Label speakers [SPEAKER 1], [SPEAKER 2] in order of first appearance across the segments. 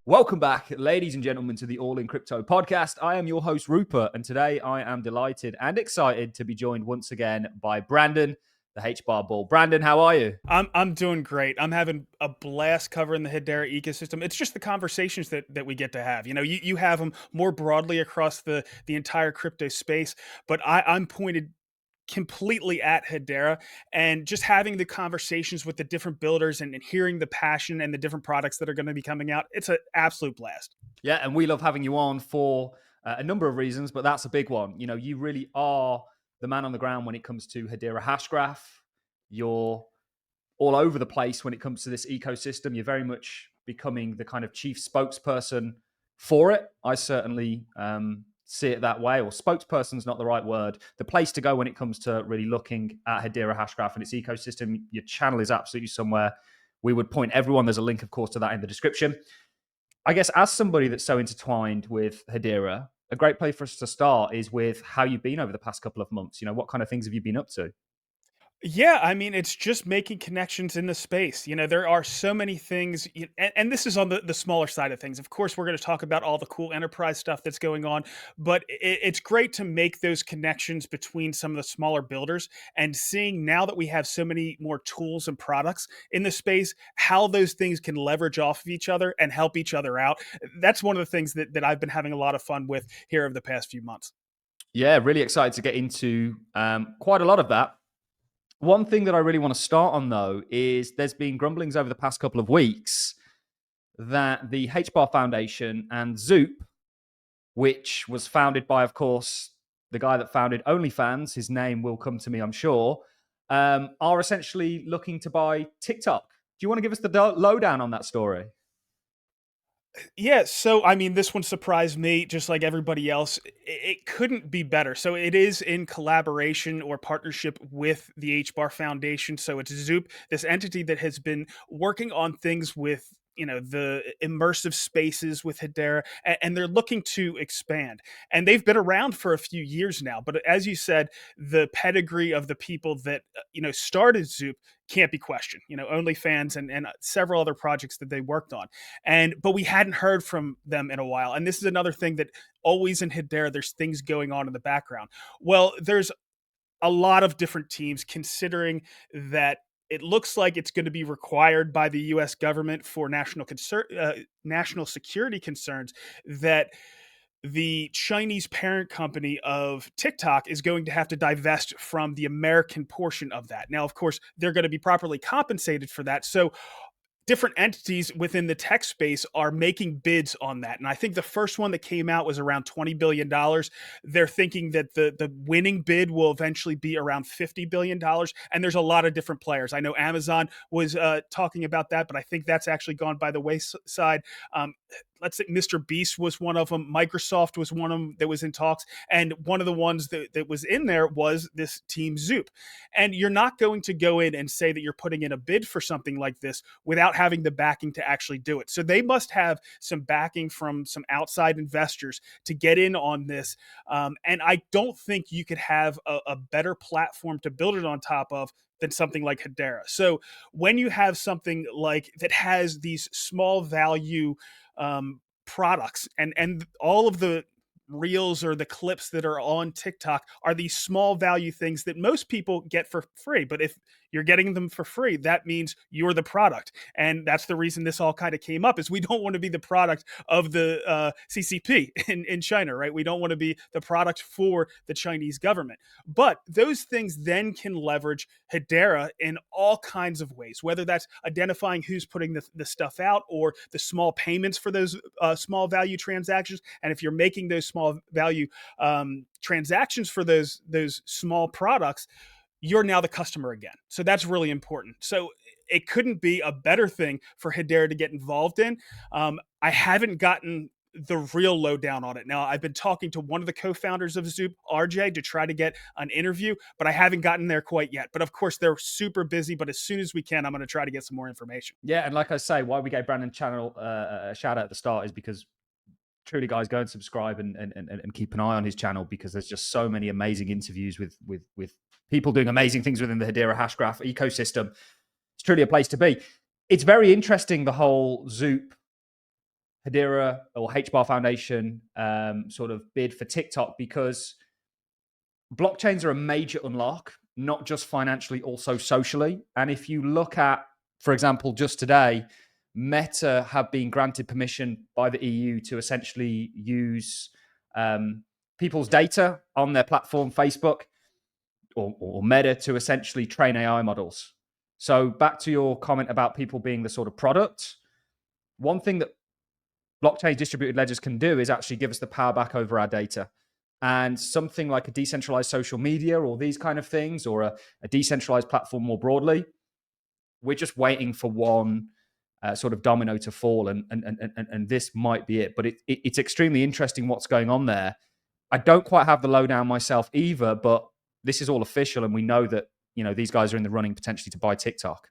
[SPEAKER 1] Welcome back, ladies and gentlemen, to the All in Crypto podcast. I am your host, Rupert, and today I am delighted and excited to be joined once again by Brandon, the HBAR bull. Brandon, how are you?
[SPEAKER 2] I'm doing great. I'm having a blast covering the Hedera ecosystem. It's just the conversations that we get to have. You have them more broadly across the entire crypto space, but I'm pointed completely at Hedera, and just having the conversations with the different builders and hearing the passion and the different products that are going to be coming out. It's an absolute blast.
[SPEAKER 1] Yeah, and we love having you on for a number of reasons, but that's a big one. You really are the man on the ground when it comes to Hedera Hashgraph. You're all over the place when it comes to this ecosystem. You're very much becoming the kind of chief spokesperson for it. I certainly see it that way, or spokesperson's not the right word. The place to go when it comes to really looking at Hedera Hashgraph and its ecosystem. Your channel is absolutely somewhere we would point everyone. There's a link, of course, to that in the description. I guess as somebody that's so intertwined with Hedera, a great place for us to start is with how you've been over the past couple of months. What kind of things have you been up to?
[SPEAKER 2] Yeah, I mean, it's just making connections in the space. There are so many things, and this is on the smaller side of things. Of course, we're going to talk about all the cool enterprise stuff that's going on, but it's great to make those connections between some of the smaller builders and seeing now that we have so many more tools and products in the space, how those things can leverage off of each other and help each other out. That's one of the things that I've been having a lot of fun with here over the past few months.
[SPEAKER 1] Yeah, really excited to get into quite a lot of that. One thing that I really want to start on, though, is there's been grumblings over the past couple of weeks that the HBAR Foundation and Zoop, which was founded by, of course, the guy that founded OnlyFans, his name will come to me, I'm sure, are essentially looking to buy TikTok. Do you want to give us the lowdown on that story?
[SPEAKER 2] Yeah, so I mean, this one surprised me just like everybody else. It couldn't be better. So it is in collaboration or partnership with the HBAR Foundation. So it's Zoop, this entity that has been working on things with the immersive spaces with Hedera, and they're looking to expand. And they've been around for a few years now. But as you said, the pedigree of the people that started Zoop can't be questioned. OnlyFans and several other projects that they worked on, but we hadn't heard from them in a while. And this is another thing that always in Hedera, there's things going on in the background. Well, there's a lot of different teams considering that it looks like it's going to be required by the U.S. government for national security concerns that the Chinese parent company of TikTok is going to have to divest from the American portion of that. Now, of course, they're going to be properly compensated for that. So different entities within the tech space are making bids on that. And I think the first one that came out was around $20 billion. They're thinking that the winning bid will eventually be around $50 billion. And there's a lot of different players. I know Amazon was talking about that, but I think that's actually gone by the wayside. Let's say Mr. Beast was one of them. Microsoft was one of them that was in talks. And one of the ones that was in there was this team Zoop. And you're not going to go in and say that you're putting in a bid for something like this without having the backing to actually do it. So they must have some backing from some outside investors to get in on this. And I don't think you could have a better platform to build it on top of than something like Hedera. So when you have something like that has these small value products and all of the reels or the clips that are on TikTok are these small value things that most people get for free. But if you're getting them for free, that means you're the product. And that's the reason this all kind of came up is we don't want to be the product of the CCP in China, right? We don't want to be the product for the Chinese government. But those things then can leverage Hedera in all kinds of ways, whether that's identifying who's putting the stuff out or the small payments for those small value transactions. And if you're making those small value transactions for those small products, you're now the customer again. So that's really important. So it couldn't be a better thing for Hedera to get involved in. I haven't gotten the real lowdown on it. Now, I've been talking to one of the co-founders of Zoop, RJ, to try to get an interview, but I haven't gotten there quite yet. But of course, they're super busy. But as soon as we can, I'm going to try to get some more information.
[SPEAKER 1] Yeah, and like I say, why we gave Brandon channel a shout out at the start is because truly, guys, go and subscribe and keep an eye on his channel because there's just so many amazing interviews with people doing amazing things within the Hedera Hashgraph ecosystem. It's truly a place to be. It's very interesting, the whole Zoop Hedera or HBAR Foundation sort of bid for TikTok, because blockchains are a major unlock, not just financially, also socially. And if you look at, for example, just today, Meta have been granted permission by the EU to essentially use people's data on their platform, Facebook or Meta, to essentially train AI models. So back to your comment about people being the sort of product, one thing that blockchain distributed ledgers can do is actually give us the power back over our data. And something like a decentralized social media or these kind of things, or a decentralized platform more broadly, we're just waiting for one sort of domino to fall, and this might be it. But it's extremely interesting what's going on there. I don't quite have the lowdown myself either, but this is all official, and we know that these guys are in the running potentially to buy TikTok.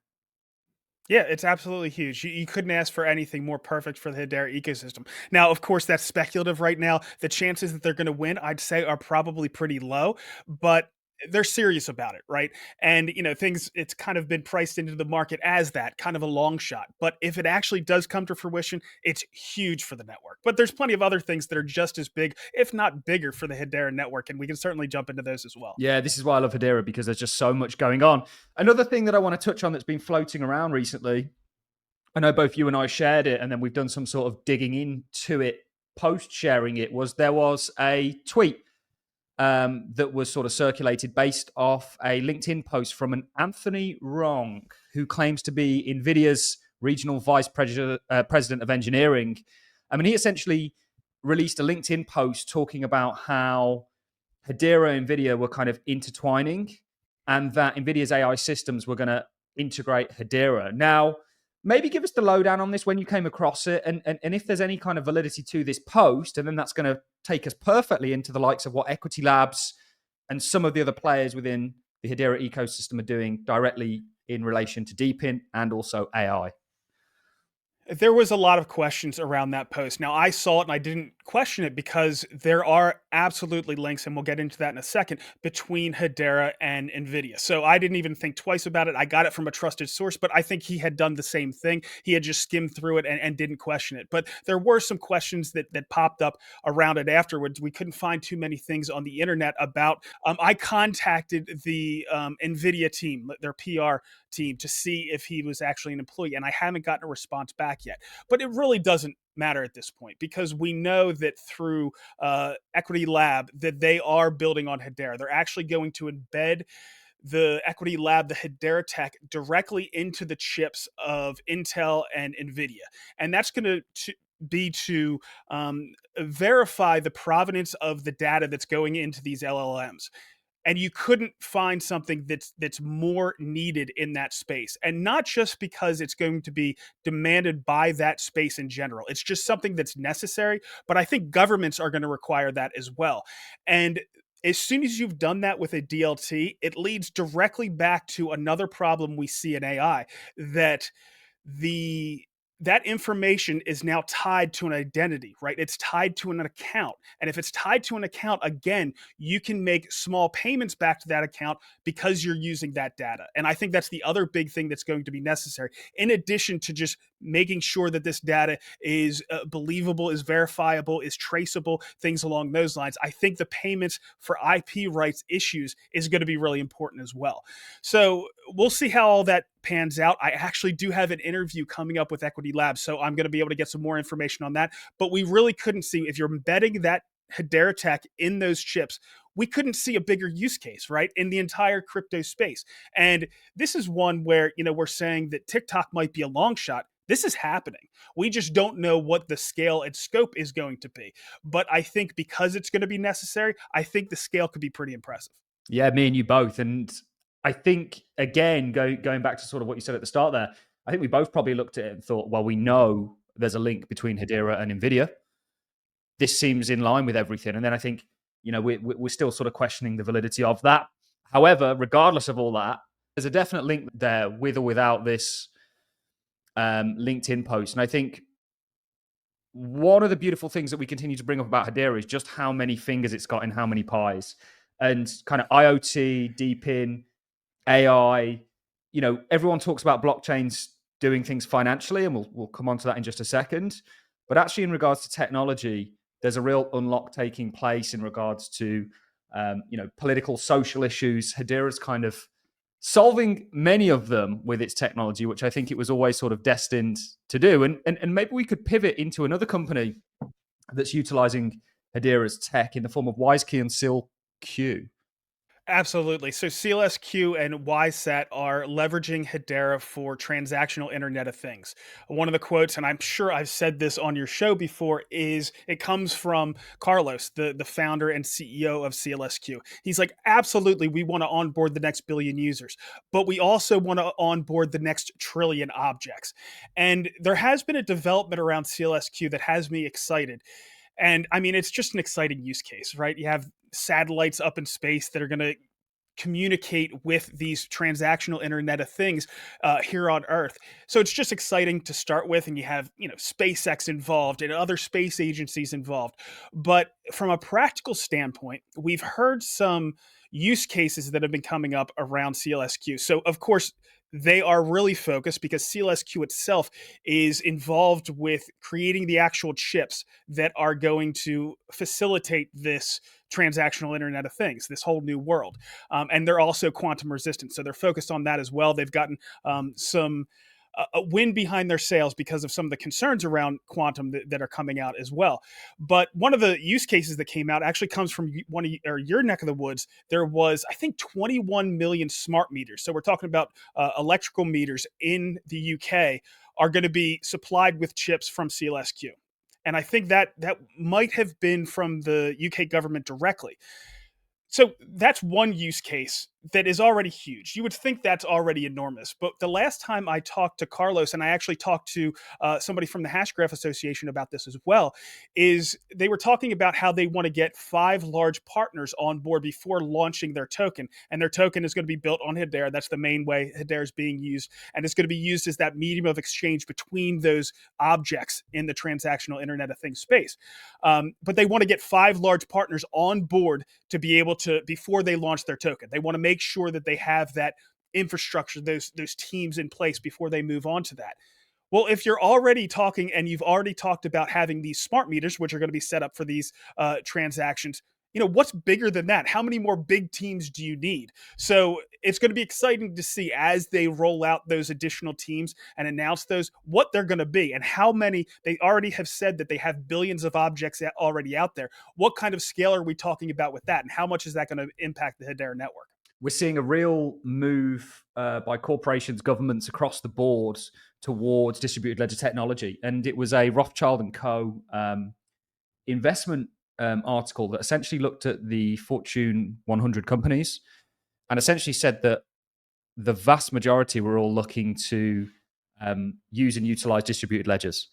[SPEAKER 2] Yeah, it's absolutely huge. You couldn't ask for anything more perfect for the Hedera ecosystem. Now, of course, that's speculative right now. The chances that they're going to win, I'd say, are probably pretty low, but they're serious about it, right? And things, it's kind of been priced into the market as that kind of a long shot. But if it actually does come to fruition, it's huge for the network. But there's plenty of other things that are just as big, if not bigger, for the Hedera network, and we can certainly jump into those as well.
[SPEAKER 1] Yeah, this is why I love Hedera, because there's just so much going on. Another thing that I want to touch on that's been floating around recently, I know both you and I shared it, and then we've done some sort of digging into it post sharing it, was there was a tweet that was sort of circulated based off a LinkedIn post from an Anthony Wrong, who claims to be NVIDIA's regional vice president of engineering. I mean, he essentially released a LinkedIn post talking about how Hedera and Nvidia were kind of intertwining, and that Nvidia's AI systems were going to integrate Hedera. Now, maybe give us the lowdown on this when you came across it, and if there's any kind of validity to this post, and then that's going to take us perfectly into the likes of what Equity Labs and some of the other players within the Hedera ecosystem are doing directly in relation to Deepin and also AI.
[SPEAKER 2] There was a lot of questions around that post. Now, I saw it and I didn't question it because there are absolutely links, and we'll get into that in a second, between Hedera and Nvidia. So I didn't even think twice about it. I got it from a trusted source, but I think he had done the same thing. He had just skimmed through it and didn't question it. But there were some questions that popped up around it afterwards. We couldn't find too many things on the internet about. I contacted the Nvidia team, their PR team, to see if he was actually an employee, and I haven't gotten a response back yet. But it really doesn't matter at this point, because we know that through Equity Lab that they are building on Hedera. They're actually going to embed the Equity Lab, the Hedera tech, directly into the chips of Intel and Nvidia, and that's going to be to verify the provenance of the data that's going into these LLMs. And you couldn't find something that's more needed in that space, and not just because it's going to be demanded by that space in general. It's just something that's necessary, but I think governments are going to require that as well. And as soon as you've done that with a DLT, it leads directly back to another problem we see in AI, that the that information is now tied to an identity, right? It's tied to an account. And if it's tied to an account, again, you can make small payments back to that account because you're using that data. And I think that's the other big thing that's going to be necessary, in addition to just making sure that this data is believable, is verifiable, is traceable, things along those lines. I think the payments for IP rights issues is going to be really important as well. So we'll see how all that pans out. I actually do have an interview coming up with Equity Labs, so I'm going to be able to get some more information on that. But we really couldn't see, if you're embedding that Hedera tech in those chips, we couldn't see a bigger use case, right, in the entire crypto space. And this is one where, we're saying that TikTok might be a long shot. This is happening. We just don't know what the scale and scope is going to be. But I think because it's going to be necessary, I think the scale could be pretty impressive.
[SPEAKER 1] Yeah, me and you both. And I think, again, going back to sort of what you said at the start there, I think we both probably looked at it and thought, well, we know there's a link between Hedera and Nvidia. This seems in line with everything. And then I think, we're still sort of questioning the validity of that. However, regardless of all that, there's a definite link there with or without this LinkedIn post. And I think one of the beautiful things that we continue to bring up about Hedera is just how many fingers it's got in how many pies. And kind of IoT, Deepin, AI, everyone talks about blockchains doing things financially, and we'll come on to that in just a second. But actually, in regards to technology, there's a real unlock taking place in regards to political, social issues. Hedera's kind of solving many of them with its technology, which I think it was always sort of destined to do. And maybe we could pivot into another company that's utilizing Hedera's tech in the form of WiseKey and SealQ.
[SPEAKER 2] Absolutely. So CLSQ and YSAT are leveraging Hedera for transactional Internet of Things. One of the quotes, and I'm sure I've said this on your show before, is it comes from Carlos, the founder and CEO of CLSQ. He's like, absolutely, we want to onboard the next billion users, but we also want to onboard the next trillion objects. And there has been a development around CLSQ that has me excited. And I mean, it's just an exciting use case, right? You have satellites up in space that are going to communicate with these transactional Internet of Things here on Earth. So it's just exciting to start with, and you have SpaceX involved and other space agencies involved. But from a practical standpoint, we've heard some use cases that have been coming up around CLSQ. So of course, they are really focused because CLSQ itself is involved with creating the actual chips that are going to facilitate this transactional Internet of Things, this whole new world. And they're also quantum resistant. So they're focused on that as well. They've gotten some a wind behind their sails because of some of the concerns around quantum that are coming out as well. But one of the use cases that came out actually comes from one of your neck of the woods. There was, I think, 21 million smart meters. So we're talking about electrical meters in the UK are going to be supplied with chips from CLSQ. And I think that might have been from the UK government directly. So that's one use case that is already huge. You would think that's already enormous. But the last time I talked to Carlos, and I actually talked to somebody from the Hashgraph Association about this as well, is they were talking about how they want to get 5 large partners on board before launching their token. And their token is going to be built on Hedera. That's the main way Hedera is being used. And it's going to be used as that medium of exchange between those objects in the transactional Internet of Things space. But they want to get 5 large partners on board to be able to, before they launch their token. They want to make sure that they have that infrastructure, those teams in place before they move on to that. Well, if you're already talking and you've already talked about having these smart meters, which are going to be set up for these transactions, what's bigger than that? How many more big teams do you need? So it's going to be exciting to see as they roll out those additional teams and announce those, what they're going to be and how many. They already have said that they have billions of objects already out there. What kind of scale are we talking about with that? And how much is that going to impact the Hedera network?
[SPEAKER 1] We're seeing a real move by corporations, governments across the board towards distributed ledger technology. And it was a Rothschild and Co. Investment article that essentially looked at the Fortune 100 companies and essentially said that the vast majority were all looking to use and utilize distributed ledgers.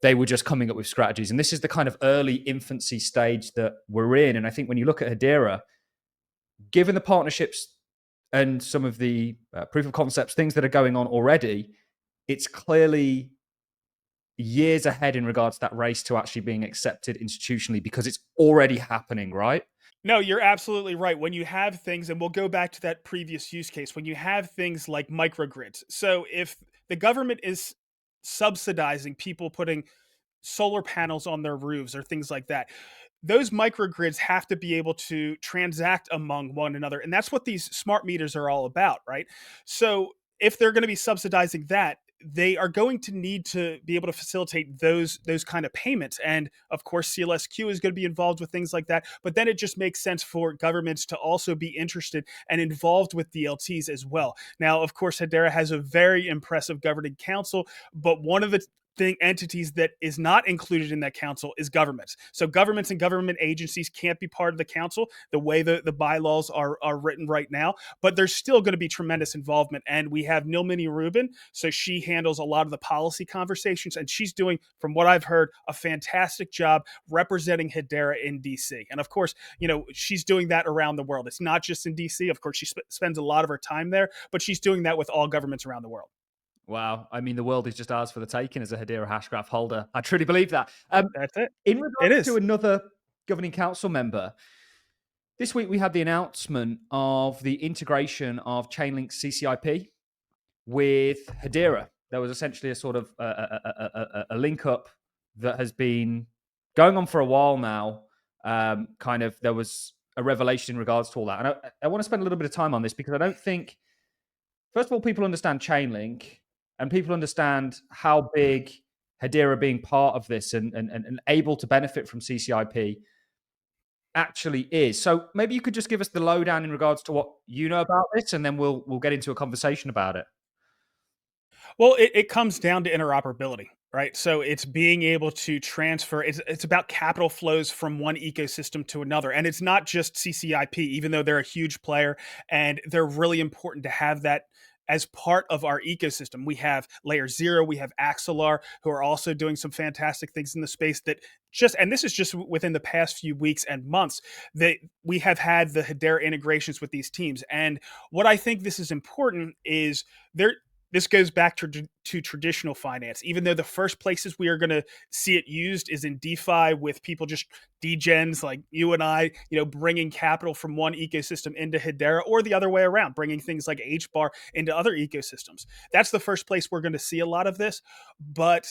[SPEAKER 1] They were just coming up with strategies. And this is the kind of early infancy stage that we're in. And I think when you look at Hedera, given the partnerships and some of the proof of concepts, things that are going on already, it's clearly years ahead in regards to that race to actually being accepted institutionally because it's already happening, right?
[SPEAKER 2] No, you're absolutely right. When you have things, and we'll go back to that previous use case, when you have things like microgrids. So if the government is subsidizing people putting solar panels on their roofs or things like that, those microgrids have to be able to transact among one another. And that's what these smart meters are all about, right? So if they're going to be subsidizing that, they are going to need to be able to facilitate those kind of payments. And of course, CLSQ is going to be involved with things like that. But then it just makes sense for governments to also be interested and involved with DLTs as well. Now, of course, Hedera has a very impressive governing council, but one of the entities that is not included in that council is governments. So governments and government agencies can't be part of the council the way the bylaws are written right now, but there's still going to be tremendous involvement. And we have Nilmini Rubin, so she handles a lot of the policy conversations, and she's doing, from what I've heard, a fantastic job representing Hedera in DC. And of course, she's doing that around the world. It's not just in DC. Of course, she spends a lot of her time there, but she's doing that with all governments around the world.
[SPEAKER 1] Wow. I mean, the world is just ours for the taking as a Hedera Hashgraph holder. I truly believe that.
[SPEAKER 2] That's it.
[SPEAKER 1] In
[SPEAKER 2] It
[SPEAKER 1] regards to
[SPEAKER 2] is.
[SPEAKER 1] another governing council member, this week we had the announcement of the integration of Chainlink CCIP with Hedera. There was essentially a sort of a link up that has been going on for a while now. Kind of, there was a revelation in regards to all that, and I want to spend a little bit of time on this because I don't think, first of all, people understand Chainlink and people understand how big Hedera being part of this and able to benefit from CCIP actually is. So maybe you could just give us the lowdown in regards to what you know about this, and then we'll get into a conversation about it.
[SPEAKER 2] Well, it comes down to interoperability, right? So it's being able to transfer. It's about capital flows from one ecosystem to another, and it's not just CCIP. Even though they're a huge player and they're really important to have that as part of our ecosystem. We have Layer Zero, we have Axelar, who are also doing some fantastic things in the space. That just, and this is just within the past few weeks and months, that we have had the Hedera integrations with these teams. And what I think this is important is there this goes back to traditional finance. Even though the first places we are going to see it used is in DeFi, with people just degens like you and I, bringing capital from one ecosystem into Hedera, or the other way around, bringing things like HBAR into other ecosystems. That's the first place we're going to see a lot of this. But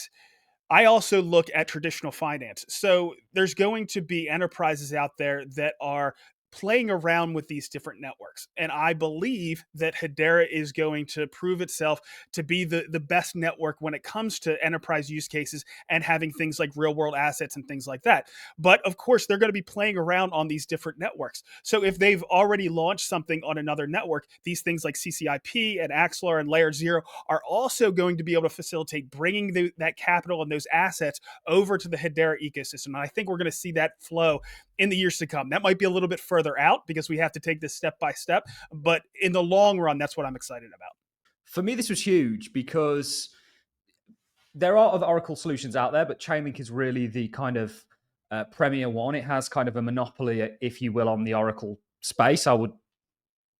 [SPEAKER 2] I also look at traditional finance. So there's going to be enterprises out there that are playing around with these different networks. And I believe that Hedera is going to prove itself to be the best network when it comes to enterprise use cases and having things like real world assets and things like that. But of course, they're going to be playing around on these different networks. So if they've already launched something on another network, these things like CCIP and Axelar and Layer Zero are also going to be able to facilitate bringing that capital and those assets over to the Hedera ecosystem. And I think we're going to see that flow in the years to come. That might be a little bit further out because we have to take this step by step, but in the long run, that's what I'm excited about.
[SPEAKER 1] For me, this was huge because there are other Oracle solutions out there, but Chainlink is really the kind of premier one. It has kind of a monopoly, if you will, on the Oracle space. I would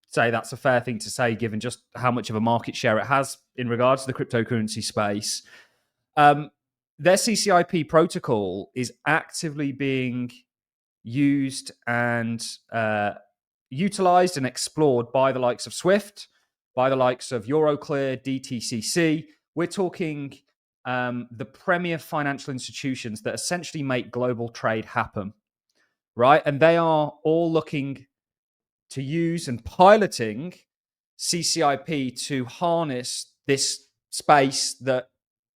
[SPEAKER 1] say that's a fair thing to say, given just how much of a market share it has in regards to the cryptocurrency space. Their CCIP protocol is actively being used and utilized and explored by the likes of Swift, by the likes of Euroclear, DTCC. We're talking the premier financial institutions that essentially make global trade happen, right? And they are all looking to use and piloting CCIP to harness this space that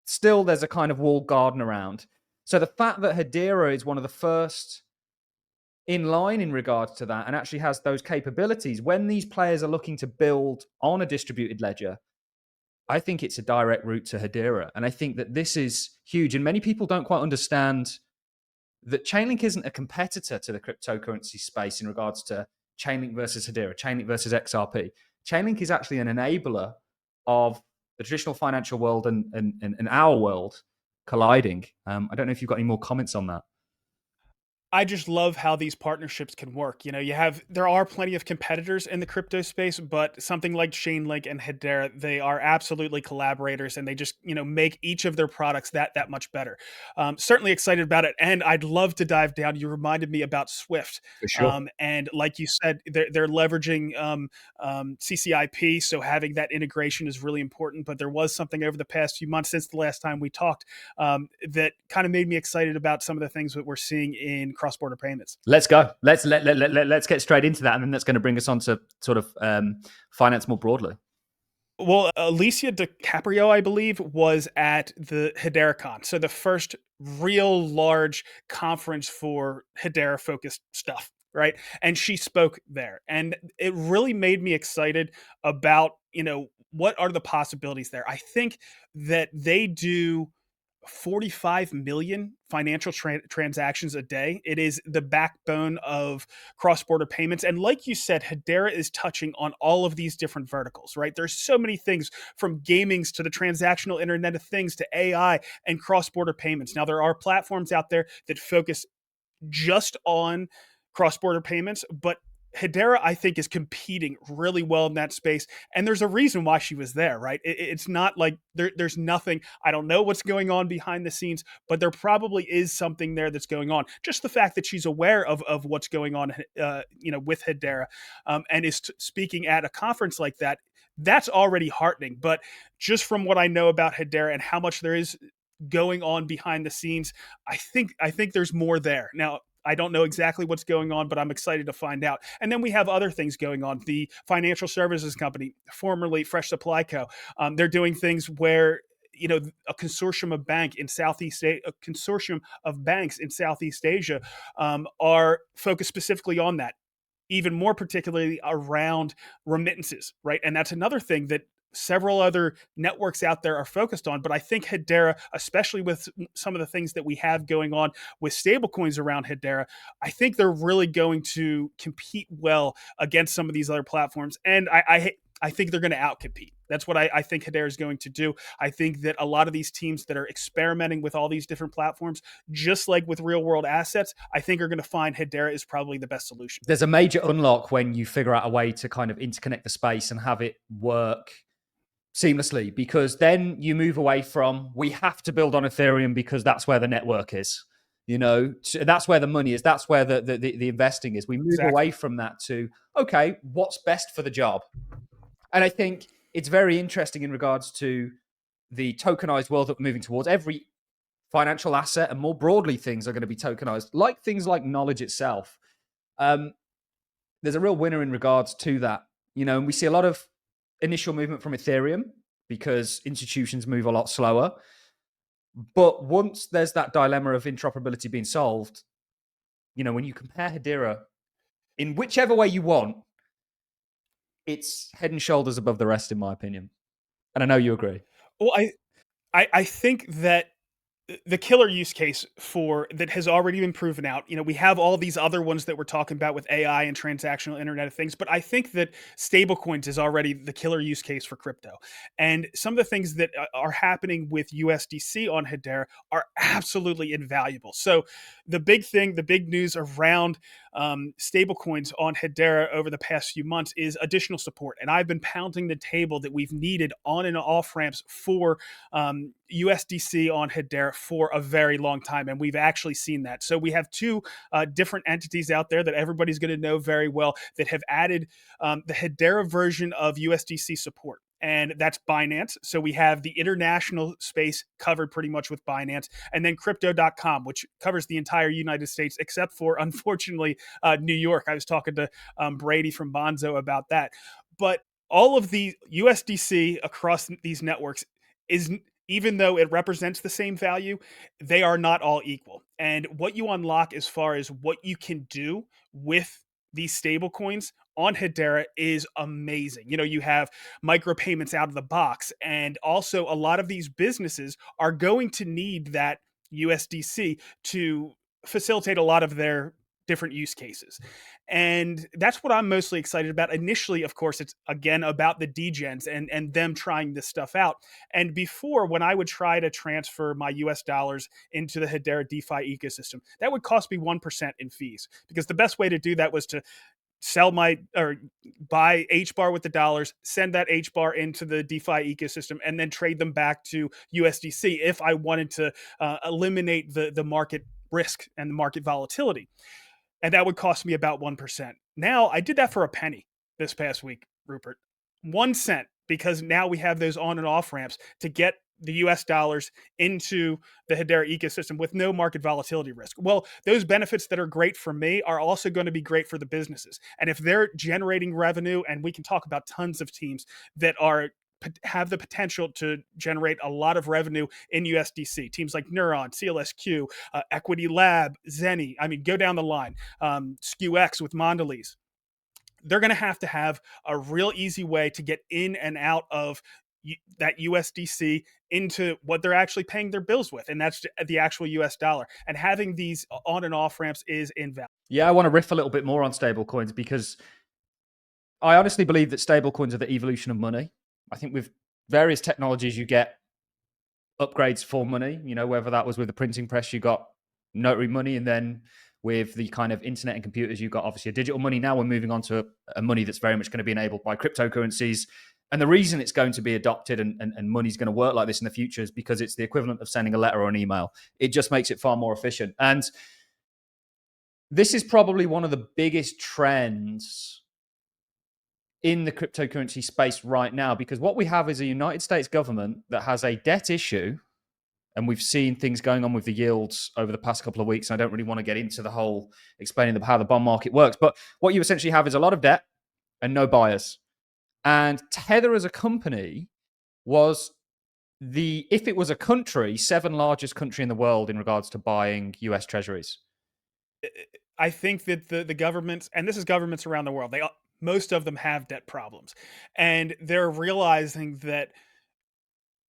[SPEAKER 1] still there's a kind of walled garden around. So the fact that Hedera is one of the first in line in regards to that and actually has those capabilities when these players are looking to build on a distributed ledger, I think it's a direct route to Hedera. And I think that this is huge. And many people don't quite understand that Chainlink isn't a competitor to the cryptocurrency space in regards to Chainlink versus Hedera, Chainlink versus XRP. Chainlink is actually an enabler of the traditional financial world and our world colliding. I don't know if you've got any more comments on that.
[SPEAKER 2] I just love how these partnerships can work. There are plenty of competitors in the crypto space, but something like Chainlink and Hedera, they are absolutely collaborators, and they just, make each of their products that much better. Certainly excited about it, and I'd love to dive down. You reminded me about Swift,
[SPEAKER 1] For sure.
[SPEAKER 2] and like you said, they're leveraging CCIP, so having that integration is really important. But there was something over the past few months since the last time we talked that kind of made me excited about some of the things that we're seeing in cross-border payments.
[SPEAKER 1] Let's go. Let's get straight into that, and then that's going to bring us on to sort of finance more broadly.
[SPEAKER 2] Well, Alicia DiCaprio, I believe, was at the HederaCon, so the first real large conference for Hedera focused stuff, right? And she spoke there, and it really made me excited about what are the possibilities there. I think that they do 45 million financial transactions a day. It is the backbone of cross border payments. And like you said, Hedera is touching on all of these different verticals, right? There's so many things, from gamings to the transactional Internet of Things to AI and cross border payments. Now, there are platforms out there that focus just on cross border payments, but Hedera, I think, is competing really well in that space. And there's a reason why she was there, right? It's not like there's nothing. I don't know what's going on behind the scenes, but there probably is something there that's going on. Just the fact that she's aware of what's going on, with Hedera, and is speaking at a conference like that, that's already heartening. But just from what I know about Hedera and how much there is going on behind the scenes. I think there's more there. Now, I don't know exactly what's going on, but I'm excited to find out. And then we have other things going on. The financial services company, formerly Fresh Supply Co., they're doing things where a consortium of banks in Southeast Asia are focused specifically on that, even more particularly around remittances, right? And that's another thing that several other networks out there are focused on. But I think Hedera, especially with some of the things that we have going on with stablecoins around Hedera, I think they're really going to compete well against some of these other platforms. And I think they're going to outcompete. That's what I think Hedera is going to do. I think that a lot of these teams that are experimenting with all these different platforms, just like with real world assets, I think are going to find Hedera is probably the best solution.
[SPEAKER 1] There's a major unlock when you figure out a way to kind of interconnect the space and have it work seamlessly, because then you move away from we have to build on Ethereum because that's where the network is. That's where the money is. That's where the investing is. We move
[SPEAKER 2] Exactly.
[SPEAKER 1] away from that to, okay, what's best for the job? And I think it's very interesting in regards to the tokenized world that we're moving towards. Every financial asset and more broadly things are going to be tokenized, like things like knowledge itself. There's a real winner in regards to that. And we see a lot of initial movement from Ethereum because institutions move a lot slower. But once there's that dilemma of interoperability being solved, when you compare Hedera in whichever way you want, it's head and shoulders above the rest, in my opinion. And I know you agree.
[SPEAKER 2] Well, I think that the killer use case for that has already been proven out. We have all these other ones that we're talking about with AI and transactional Internet of Things, but I think that stablecoins is already the killer use case for crypto. And some of the things that are happening with USDC on Hedera are absolutely invaluable. So the big news around stablecoins on Hedera over the past few months is additional support. And I've been pounding the table that we've needed on and off ramps for USDC on Hedera for a very long time, and we've actually seen that. So we have two different entities out there that everybody's going to know very well that have added the Hedera version of USDC support. And that's Binance. So we have the international space covered pretty much with Binance, and then crypto.com, which covers the entire United States, except for, unfortunately, New York. I was talking to Brady from Bonzo about that. But all of the USDC across these networks is, even though it represents the same value, they are not all equal. And what you unlock as far as what you can do with these stable coins on Hedera is amazing. You have micropayments out of the box, and also a lot of these businesses are going to need that USDC to facilitate a lot of their different use cases. And that's what I'm mostly excited about. Initially, of course, it's again about the degens and them trying this stuff out. And before, when I would try to transfer my US dollars into the Hedera DeFi ecosystem, that would cost me 1% in fees, because the best way to do that was to sell my or buy HBAR with the dollars, send that HBAR into the DeFi ecosystem, and then trade them back to USDC if I wanted to eliminate the market risk and the market volatility. And that would cost me about 1%. Now, I did that for a penny this past week, Rupert. 1 cent, because now we have those on and off ramps to get the US dollars into the Hedera ecosystem with no market volatility risk. Well, those benefits that are great for me are also going to be great for the businesses. And if they're generating revenue, and we can talk about tons of teams that have the potential to generate a lot of revenue in USDC. Teams like Neuron, CLSQ, Equity Lab, Zenny. I mean, go down the line. SKUX with Mondelez. They're going to have a real easy way to get in and out of that USDC into what they're actually paying their bills with, and that's the actual US dollar. And having these on and off ramps is invaluable.
[SPEAKER 1] Yeah, I want to riff a little bit more on stablecoins, because I honestly believe that stablecoins are the evolution of money. I think with various technologies, you get upgrades for money, whether that was with the printing press, you got notary money, and then with the kind of internet and computers, you got obviously a digital money. Now we're moving on to a money that's very much going to be enabled by cryptocurrencies. And the reason it's going to be adopted and money's going to work like this in the future is because it's the equivalent of sending a letter or an email. It just makes it far more efficient. And this is probably one of the biggest trends in the cryptocurrency space right now, because what we have is a United States government that has a debt issue And we've seen things going on with the yields over the past couple of weeks. And I don't really want to get into the whole explaining how the bond market works. But what you essentially have is a lot of debt and no buyers. And Tether as a company was if it was a country, 7th largest country in the world in regards to buying US treasuries.
[SPEAKER 2] I think that the governments, and this is governments around the world, most of them have debt problems, and they're realizing that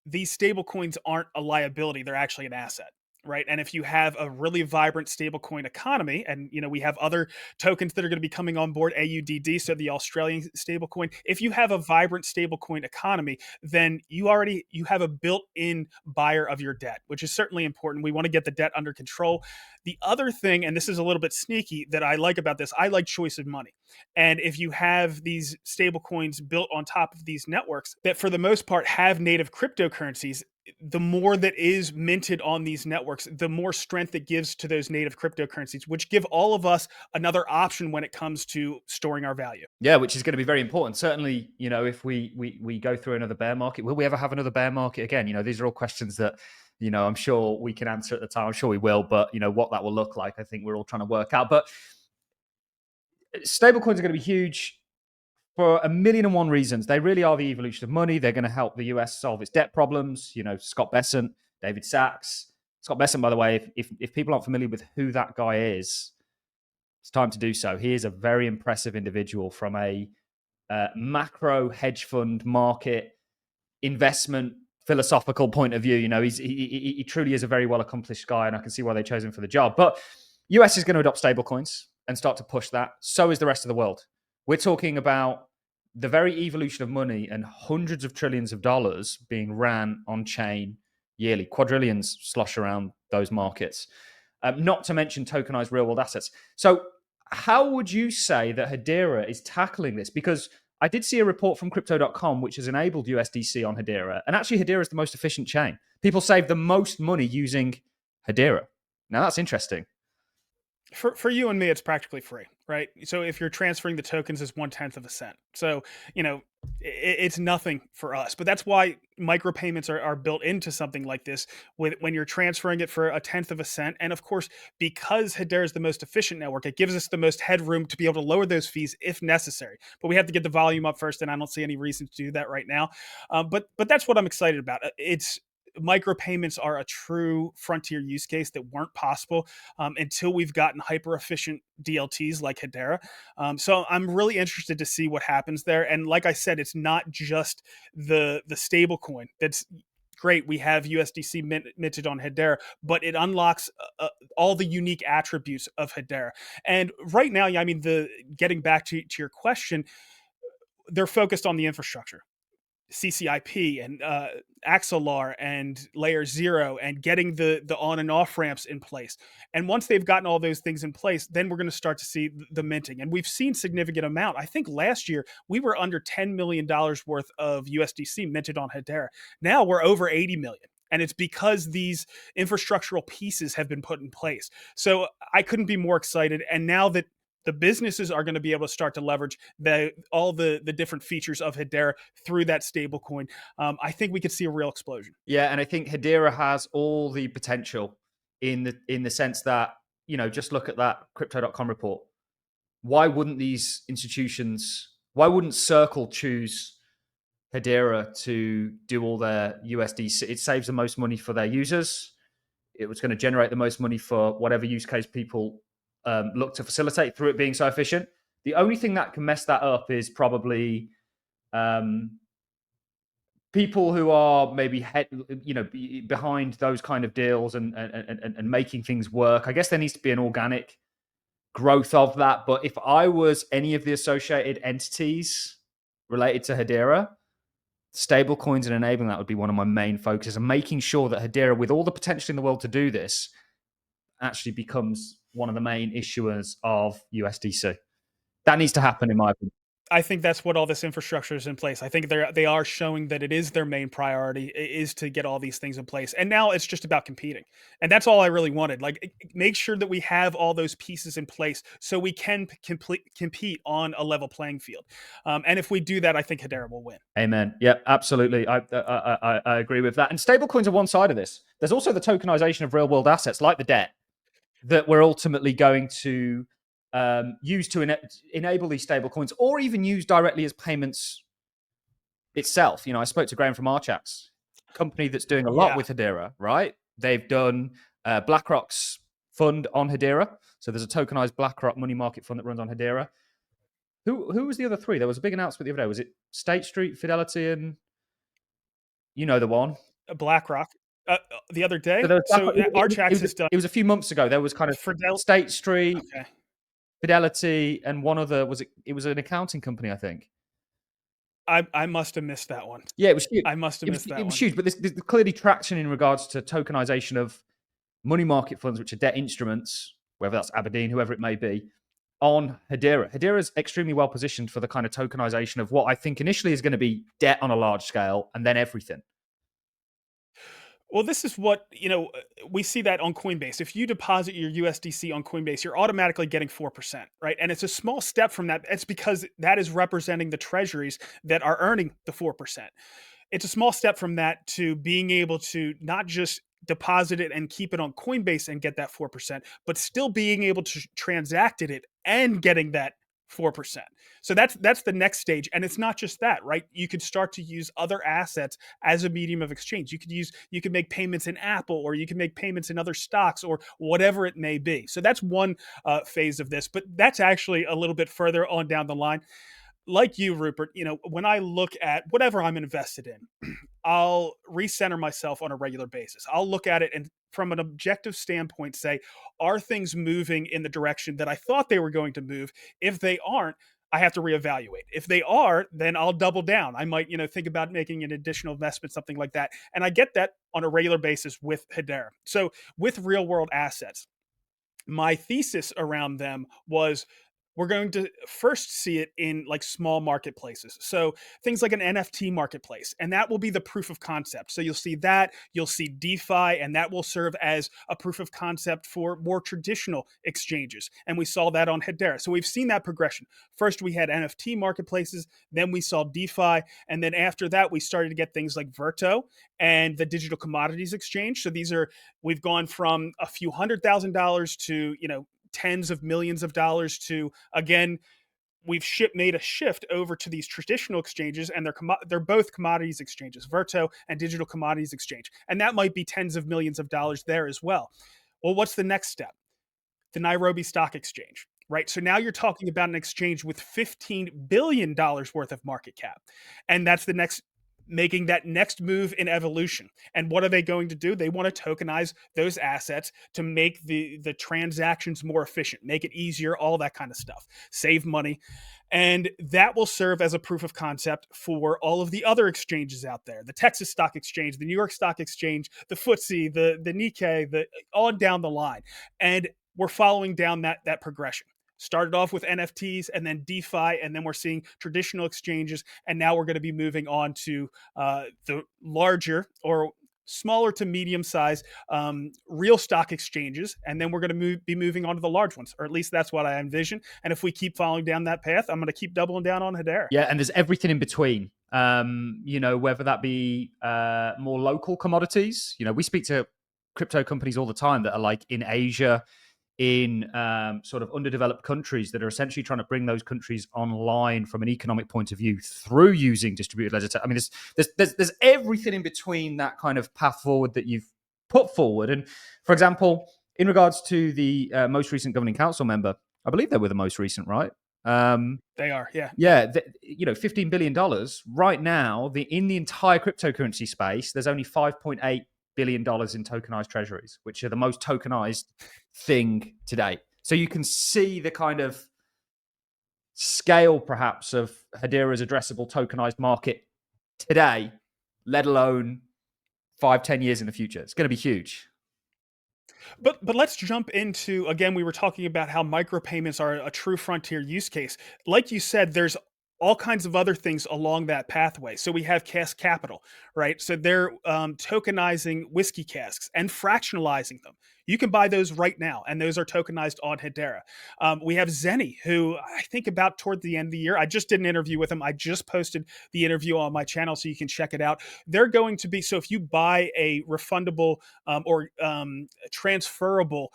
[SPEAKER 2] these stable coins aren't a liability, they're actually an asset, right? And if you have a really vibrant stablecoin economy, and we have other tokens that are going to be coming on board, AUDD, so the Australian stablecoin. If you have a vibrant stablecoin economy, then you have a built-in buyer of your debt, which is certainly important. We want to get the debt under control. The other thing, and this is a little bit sneaky, that I like about this, I like choice of money. And if you have these stable coins built on top of these networks that for the most part have native cryptocurrencies, the more that is minted on these networks, the more strength it gives to those native cryptocurrencies, which give all of us another option when it comes to storing our value.
[SPEAKER 1] Yeah, which is going to be very important. Certainly, if we go through another bear market, will we ever have another bear market again? These are all questions that, I'm sure we can answer at the time. I'm sure we will, but what that will look like, I think we're all trying to work out. But stablecoins are going to be huge for a million and one reasons. They really are the evolution of money. They're going to help the US solve its debt problems. Scott Bessent, David Sachs. Scott Bessent, by the way, if people aren't familiar with who that guy is, it's time to do so. He is a very impressive individual from a macro hedge fund market investment philosophical point of view. He truly is a very well accomplished guy, and I can see why they chose him for the job. But US is going to adopt stablecoins and start to push that. So is the rest of the world. We're talking about the very evolution of money and hundreds of trillions of dollars being ran on chain yearly, quadrillions slosh around those markets, not to mention tokenized real world assets. So how would you say that Hedera is tackling this? Because I did see a report from crypto.com which has enabled USDC on Hedera. And actually, Hedera is the most efficient chain. People save the most money using Hedera. Now, that's interesting.
[SPEAKER 2] For you and me, it's practically free, right? So if you're transferring the tokens, it's 1/10 of a cent. So it's nothing for us. But that's why micropayments are built into something like this. When you're transferring it for 1/10 of a cent, and of course, because Hedera is the most efficient network, it gives us the most headroom to be able to lower those fees if necessary. But we have to get the volume up first, and I don't see any reason to do that right now. But that's what I'm excited about. It's Micropayments are a true frontier use case that weren't possible until we've gotten hyper efficient DLTs like Hedera. So I'm really interested to see what happens there. And like I said, it's not just the stable coin that's great. We have USDC minted on Hedera, but it unlocks all the unique attributes of Hedera. And right now, I mean, getting back to your question, they're focused on the infrastructure. CCIP and Axelar and Layer Zero and getting the on and off ramps in place. And once they've gotten all those things in place, then we're going to start to see the minting. And we've seen significant amount. I think last year we were under $10 million worth of USDC minted on Hedera. Now we're over 80 million. And it's because these infrastructural pieces have been put in place. So I couldn't be more excited. And now that the businesses are going to be able to start to leverage all the different features of Hedera through that stablecoin. I think we could see a real explosion.
[SPEAKER 1] Yeah, and I think Hedera has all the potential in the sense that, just look at that crypto.com report. Why wouldn't these institutions, why wouldn't Circle choose Hedera to do all their USDC? It saves the most money for their users. It was going to generate the most money for whatever use case people look to facilitate through it being so efficient. The only thing that can mess that up is probably people who are maybe behind those kind of deals and making things work. I guess there needs to be an organic growth of that. But if I was any of the associated entities related to Hedera, stable coins and enabling that would be one of my main focuses, and making sure that Hedera, with all the potential in the world to do this, actually becomes one of the main issuers of USDC. That needs to happen, in my opinion.
[SPEAKER 2] I think that's what all this infrastructure is in place. I think they are showing that it is their main priority is to get all these things in place. And now it's just about competing. And that's all I really wanted. Like make sure that we have all those pieces in place so we can compete on a level playing field. And if we do that, I think Hedera will win.
[SPEAKER 1] Amen. Yep, absolutely. I agree with that. And stablecoins are one side of this. There's also the tokenization of real world assets like the debt that we're ultimately going to use to enable these stablecoins, or even use directly as payments itself. I spoke to Graham from Archax, company that's doing a lot
[SPEAKER 2] Yeah,
[SPEAKER 1] with Hedera, right? They've done BlackRock's fund on Hedera. So there's a tokenized BlackRock money market fund that runs on Hedera. Who was the other three? There was a big announcement the other day. Was it State Street, Fidelity, and the one?
[SPEAKER 2] BlackRock. The other
[SPEAKER 1] So
[SPEAKER 2] day,
[SPEAKER 1] there was
[SPEAKER 2] so
[SPEAKER 1] it
[SPEAKER 2] Archax
[SPEAKER 1] was
[SPEAKER 2] has done
[SPEAKER 1] it was a few months ago. There was kind of
[SPEAKER 2] Fidel.
[SPEAKER 1] State Street,
[SPEAKER 2] Okay,
[SPEAKER 1] Fidelity, and one other. It was an accounting company, I think.
[SPEAKER 2] I must have missed that one.
[SPEAKER 1] Yeah, it was huge.
[SPEAKER 2] I must have missed
[SPEAKER 1] It
[SPEAKER 2] that
[SPEAKER 1] was
[SPEAKER 2] one.
[SPEAKER 1] huge, but there's clearly traction in regards to tokenization of money market funds, which are debt instruments, whether that's Aberdeen, whoever it may be, on Hedera. Hedera is extremely well positioned for the kind of tokenization of what I think initially is going to be debt on a large scale, and then everything.
[SPEAKER 2] Well, this is what, we see that on Coinbase. If you deposit your USDC on Coinbase, you're automatically getting 4%, right? And it's a small step from that. It's because that is representing the treasuries that are earning the 4%. It's a small step from that to being able to not just deposit it and keep it on Coinbase and get that 4%, but still being able to transact it and getting that 4%. So that's the next stage. And it's not just that, right? You could start to use other assets as a medium of exchange. You could make payments in Apple, or you can make payments in other stocks, or whatever it may be. So that's one phase of this, but that's actually a little bit further on down the line. Like you, Rupert, when I look at whatever I'm invested in, I'll recenter myself on a regular basis. I'll look at it and from an objective standpoint say, are things moving in the direction that I thought they were going to move? If they aren't, I have to reevaluate. If they are, then I'll double down. I might, think about making an additional investment, something like that. And I get that on a regular basis with Hedera. So with real world assets, my thesis around them was we're going to first see it in like small marketplaces. So things like an NFT marketplace, and that will be the proof of concept. So you'll see that, you'll see DeFi, and that will serve as a proof of concept for more traditional exchanges. And we saw that on Hedera. So we've seen that progression. First, we had NFT marketplaces, then we saw DeFi, and then after that, we started to get things like Verto and the digital commodities exchange. So we've gone from a few $100,000 to, tens of millions of dollars to, again, we've made a shift over to these traditional exchanges, and they're both commodities exchanges, Verto and digital commodities exchange, and that might be tens of millions of dollars there as well. Well, what's the next step? The Nairobi Stock Exchange, right? So now you're talking about an exchange with $15 billion worth of market cap, and that's the next, making that next move in evolution. And what are they going to do? They want to tokenize those assets to make the transactions more efficient, make it easier, all that kind of stuff, save money. And that will serve as a proof of concept for all of the other exchanges out there, the Texas Stock Exchange, the New York Stock Exchange, the FTSE, the Nikkei, on down the line. And we're following down that progression. Started off with NFTs and then DeFi, and then we're seeing traditional exchanges, and now we're going to be moving on to the larger or smaller to medium size real stock exchanges, and then we're going to be moving on to the large ones, or at least that's what I envision. And if we keep following down that path, I'm going to keep doubling down on Hedera.
[SPEAKER 1] Yeah, and there's everything in between. Whether that be more local commodities. We speak to crypto companies all the time that are like in Asia, in sort of underdeveloped countries that are essentially trying to bring those countries online from an economic point of view through using distributed ledger. I mean, there's everything in between that kind of path forward that you've put forward. And for example, in regards to the most recent governing council member, I believe they were the most recent, right?
[SPEAKER 2] They are, yeah.
[SPEAKER 1] Yeah, $15 billion right now. In the entire cryptocurrency space, there's only $5.8 billion in tokenized treasuries, which are the most tokenized thing today. So you can see the kind of scale, perhaps, of Hedera's addressable tokenized market today, let alone 5-10 years in the future. It's going to be huge.
[SPEAKER 2] But let's jump into, again, we were talking about how micropayments are a true frontier use case. Like you said, there's all kinds of other things along that pathway. So we have Cask Capital, right? So they're tokenizing whiskey casks and fractionalizing them. You can buy those right now, and those are tokenized on Hedera. We have Zenny, who I think about toward the end of the year. I just did an interview with him. I just posted the interview on my channel, so you can check it out. They're going to be, so if you buy a refundable or transferable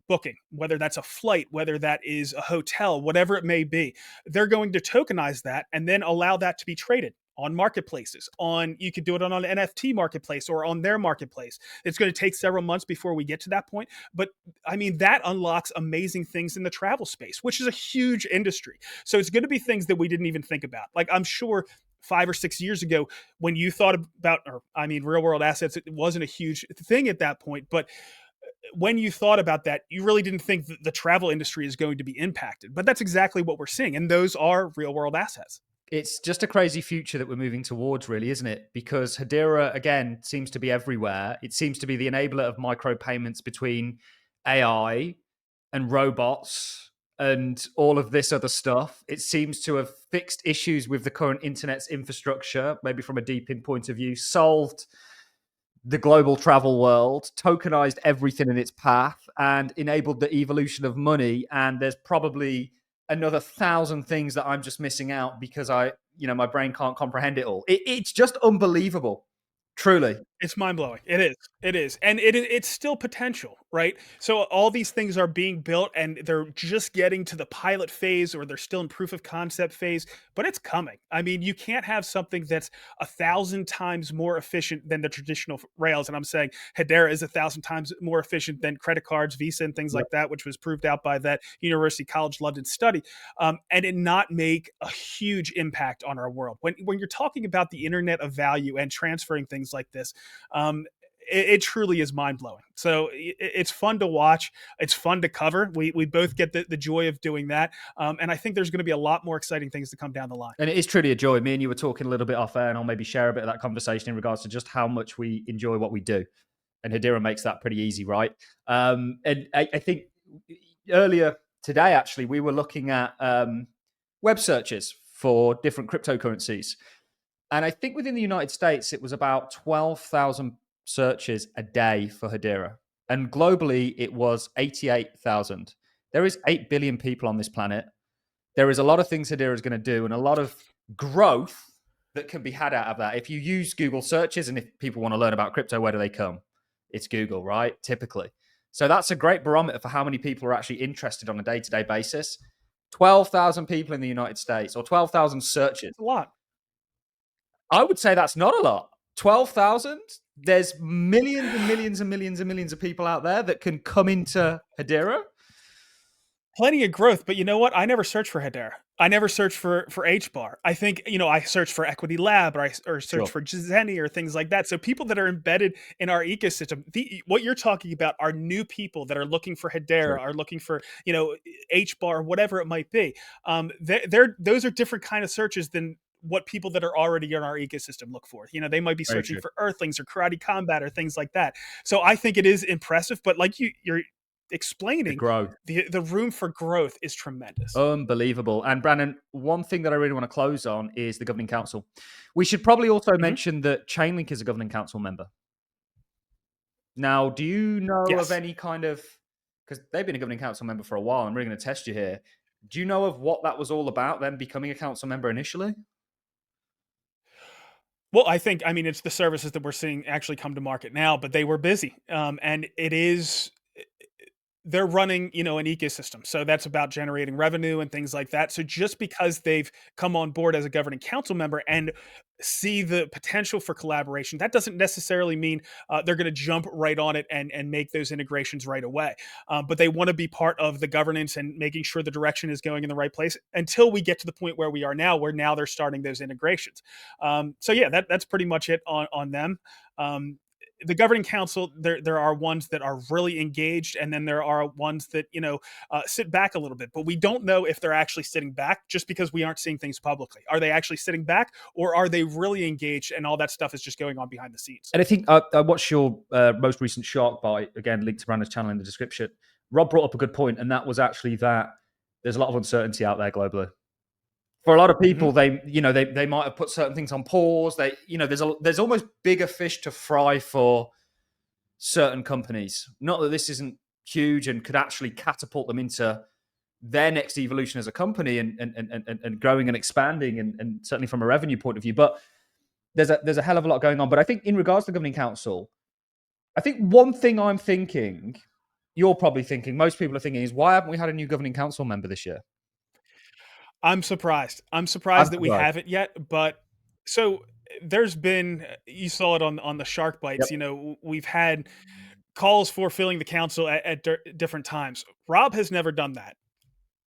[SPEAKER 2] booking, whether that's a flight, whether that is a hotel, whatever it may be, they're going to tokenize that and then allow that to be traded on marketplaces. On You could do it on an NFT marketplace or on their marketplace. It's going to take several months before we get to that point, but I mean that unlocks amazing things in the travel space, which is a huge industry. So it's going to be things that we didn't even think about. Like, I'm sure 5 or 6 years ago, when you thought about, or I mean, real world assets, it wasn't a huge thing at that point, but when you thought about that, you really didn't think that the travel industry is going to be impacted. But that's exactly what we're seeing. And those are real world assets.
[SPEAKER 1] It's just a crazy future that we're moving towards, really, isn't it? Because Hedera, again, seems to be everywhere. It seems to be the enabler of micropayments between AI and robots and all of this other stuff. It seems to have fixed issues with the current internet's infrastructure, maybe from a deep in point of view, solved the global travel world, tokenized everything in its path, and enabled the evolution of money. And there's probably another 1,000 things that I'm just missing out because my brain can't comprehend it all. It's just unbelievable, truly.
[SPEAKER 2] It's mind blowing. It is. It is. And it's still potential, right? So all these things are being built and they're just getting to the pilot phase, or they're still in proof of concept phase, but it's coming. I mean, you can't have something that's 1,000 times more efficient than the traditional rails. And I'm saying Hedera is 1,000 times more efficient than credit cards, Visa, and things like that, which was proved out by that University College London study, and it not make a huge impact on our world. When you're talking about the internet of value and transferring things like this, um, it truly is mind blowing. So it's fun to watch. It's fun to cover. We both get the joy of doing that. And I think there's going to be a lot more exciting things to come down the line.
[SPEAKER 1] And it is truly a joy. Me and you were talking a little bit off air, and I'll maybe share a bit of that conversation in regards to just how much we enjoy what we do. And Hedera makes that pretty easy, right? And I think earlier today, actually, we were looking at web searches for different cryptocurrencies. And I think within the United States, it was about 12,000 searches a day for Hedera. And globally, it was 88,000. There is 8 billion people on this planet. There is a lot of things Hedera is going to do and a lot of growth that can be had out of that. If you use Google searches and if people want to learn about crypto, where do they come? It's Google, right? Typically. So that's a great barometer for how many people are actually interested on a day-to-day basis. 12,000 people in the United States, or 12,000 searches.
[SPEAKER 2] It's a lot.
[SPEAKER 1] I would say that's not a lot. 12,000? There's millions and millions and millions and millions of people out there that can come into Hedera.
[SPEAKER 2] Plenty of growth, but you know what? I never search for Hedera. I never search for HBAR. I think, I search for Equity Lab, or search for Zenny or things like that. So people that are embedded in our ecosystem, what you're talking about are new people that are looking for Hedera, are looking for, HBAR, whatever it might be. Those are different kind of searches than what people that are already in our ecosystem look for. They might be searching for Earthlings or Karate Combat or things like that. So I think it is impressive, but like you're explaining, the room for growth is tremendous.
[SPEAKER 1] Unbelievable. And Brandon, one thing that I really want to close on is the governing council. We should probably also mention that Chainlink is a governing council member. Now, do you know of any kind of, because they've been a governing council member for a while, I'm really going to test you here. Do you know of what that was all about, them becoming a council member initially?
[SPEAKER 2] Well, I mean, it's the services that we're seeing actually come to market now, but they were busy. And they're running, an ecosystem. So that's about generating revenue and things like that. So just because they've come on board as a governing council member and see the potential for collaboration, that doesn't necessarily mean they're going to jump right on it and make those integrations right away. But they want to be part of the governance and making sure the direction is going in the right place until we get to the point where we are now, where now they're starting those integrations. So yeah, that's pretty much it on them. The governing council, there are ones that are really engaged, and then there are ones that sit back a little bit. But we don't know if they're actually sitting back just because we aren't seeing things publicly. Are they actually sitting back, or are they really engaged, and all that stuff is just going on behind the scenes?
[SPEAKER 1] And I think I watched your most recent Shark Bite, again, linked to Brandon's channel in the description. Rob brought up a good point, and that was actually that there's a lot of uncertainty out there globally. for a lot of
[SPEAKER 2] Hmm.
[SPEAKER 1] people, they might have put certain things on pause. There's almost bigger fish to fry for certain companies. Not that this isn't huge and could actually catapult them into their next evolution as a company and growing and expanding and certainly from a revenue point of view. But there's a hell of a lot going on. But I think in regards to the governing council, I think one thing I'm thinking, you're probably thinking, most people are thinking, is why haven't we had a new governing council member this year?
[SPEAKER 2] I'm surprised. I'm
[SPEAKER 1] I'm
[SPEAKER 2] surprised that we
[SPEAKER 1] surprised.
[SPEAKER 2] haven't yet. But so there's been, you saw it on the shark
[SPEAKER 1] Yep.
[SPEAKER 2] bites. We've had calls for filling the council at different times. Rob has never done that.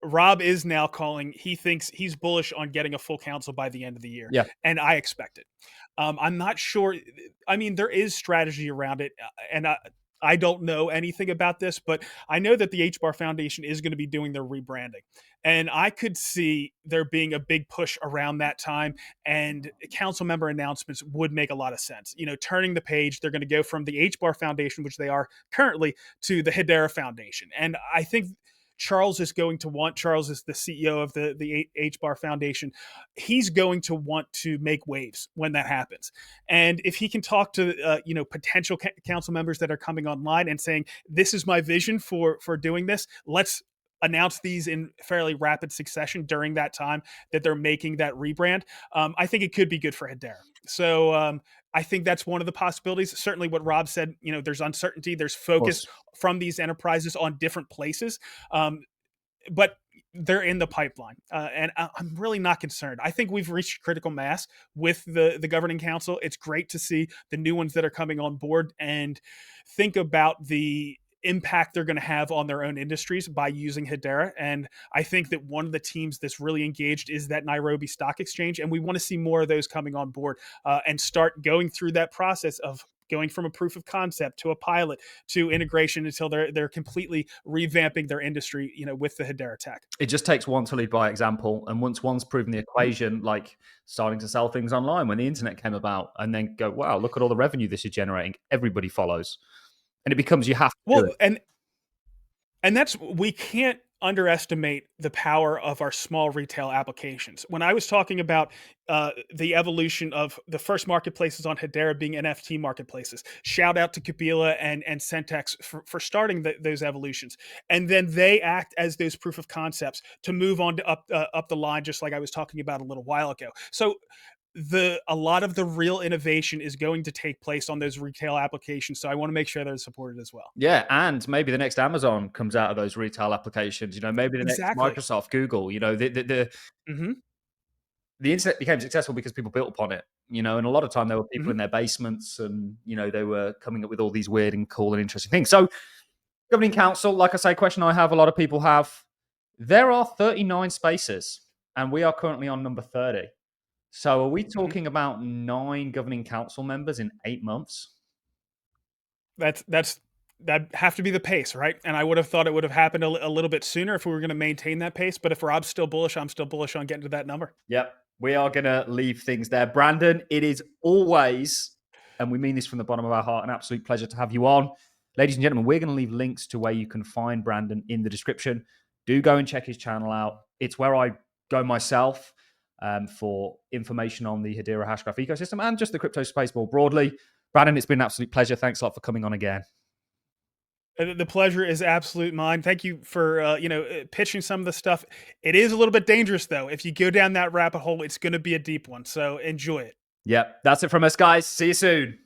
[SPEAKER 2] Rob is now calling. He thinks he's bullish on getting a full council by the end of the year,
[SPEAKER 1] Yeah.
[SPEAKER 2] and I expect it. I'm not sure. I mean, there is strategy around it, and I don't know anything about this, but I know that the HBAR Foundation is going to be doing their rebranding, and I could see there being a big push around that time, and council member announcements would make a lot of sense. Turning the page, they're going to go from the HBAR Foundation, which they are currently, to the Hedera Foundation, and I think Charles is the CEO of the HBAR Foundation. He's going to want to make waves when that happens. And if he can talk to potential council members that are coming online and saying, this is my vision for doing this, let's announce these in fairly rapid succession during that time that they're making that rebrand. I think it could be good for Hedera. So I think that's one of the possibilities. Certainly, what Rob said, there's uncertainty, there's
[SPEAKER 1] Of
[SPEAKER 2] focus
[SPEAKER 1] course.
[SPEAKER 2] from these enterprises on different places. Um, but they're in the pipeline, and I'm really not concerned. I think we've reached critical mass with the governing council. It's great to see the new ones that are coming on board and think about the impact they're going to have on their own industries by using Hedera. And I think that one of the teams that's really engaged is that Nairobi Stock Exchange, and we want to see more of those coming on board and start going through that process of going from a proof of concept to a pilot to integration until they're completely revamping their industry, with the Hedera tech.
[SPEAKER 1] It just takes one to lead by example. And once one's proven the
[SPEAKER 2] Mhm.
[SPEAKER 1] equation, like starting to sell things online when the internet came about, and then go, wow, look at all the revenue this is generating, everybody follows. And it becomes you have to do
[SPEAKER 2] Well,
[SPEAKER 1] it.
[SPEAKER 2] and that's, we can't underestimate the power of our small retail applications. When I was talking about the evolution of the first marketplaces on Hedera being NFT marketplaces, shout out to Kabila and Centex for starting those evolutions, and then they act as those proof of concepts to move on to up the line, just like I was talking about a little while ago. So a lot of the real innovation is going to take place on those retail applications. So I want to make sure they're supported as well.
[SPEAKER 1] Yeah, and maybe the next Amazon comes out of those retail applications. Maybe the next
[SPEAKER 2] Exactly.
[SPEAKER 1] Microsoft, Google.
[SPEAKER 2] Hmm.
[SPEAKER 1] The internet became successful because people built upon it. And a lot of time there were people
[SPEAKER 2] Hmm.
[SPEAKER 1] in their basements, and they were coming up with all these weird and cool and interesting things. So, governing council, like I say, question I have, a lot of people have. There are 39 spaces, and we are currently on number 30. So, are we
[SPEAKER 2] Hmm.
[SPEAKER 1] talking about 9 governing council members in 8 months?
[SPEAKER 2] That's that have to be the pace, right? And I would have thought it would have happened a little bit sooner if we were going to maintain that pace. But if Rob's still bullish, I'm still bullish on getting to that number.
[SPEAKER 1] Yep. We are going to leave things there. Brandon, it is always, and we mean this from the bottom of our heart, an absolute pleasure to have you on. Ladies and gentlemen, we're going to leave links to where you can find Brandon in the description. Do go and check his channel out. It's where I go myself for information on the Hedera Hashgraph ecosystem and just the crypto space more broadly. Brandon, it's been an absolute pleasure. Thanks a lot for coming on again.
[SPEAKER 2] The pleasure is absolute mine. Thank you for pitching some of the stuff. It is a little bit dangerous though. If you go down that rabbit hole, it's going to be a deep one. So enjoy it.
[SPEAKER 1] Yep. That's it from us, guys. See you soon.